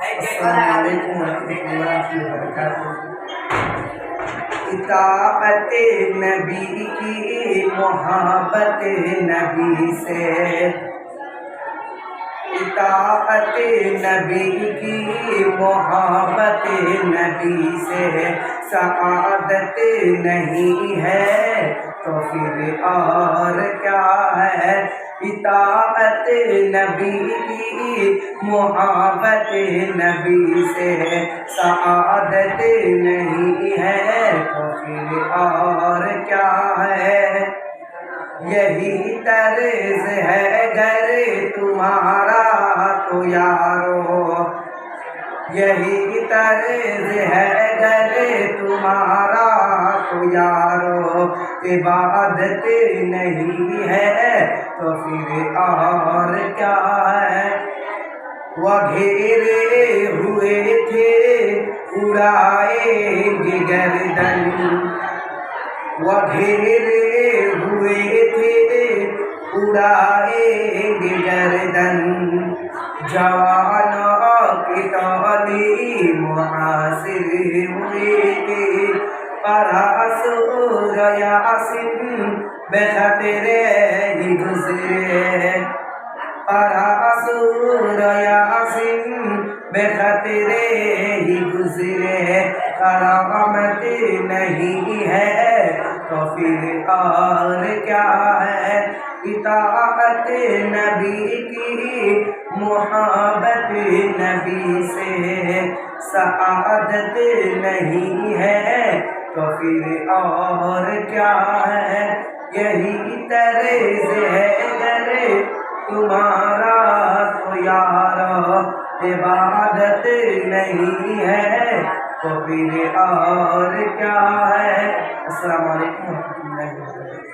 السلام علیکم ورحمۃ اللہ وبرکاتہ۔ اطاعت نبی کی محبت نبی سے، اطاعت نبی کی محبت نبی سے سعادت نہیں ہے تو پھر اور کیا ہے۔ اطاعت نبی کی محبت نبی سے سعادت نہیں ہے تو پھر اور کیا ہے۔ یہی طرز ہے گر تمہارا تو یارو، یہی طرز ہے گر تمہارا تو یارو، عبادت نہیں ہے تو پھر اور کیا ہے۔ وہ گھیرے ہوئے تھے اڑائیں گے گردن، وہ گھیرے ہوئے تھے اڑائیں گے گردن، جوانوں کی تعلیم حاصل ہوئی تھی، پڑھا سورہ یاسین بے خطرے ہی گزرے، پڑھا سورہ یاسین بے خطرے ہی گزرے، کرامت نہیں ہے تو پھر اور کیا ہے۔ اطاعت نبی کی محبت نبی سے سعادت نہیں ہے تو پھر اور کیا ہے۔ یہی طرز ہے گر تمہارا تو یارو، عبادت نہیں ہے تو پھر اور کیا ہے۔ السلام علیکم ورحمۃ اللہ وبرکاتہ۔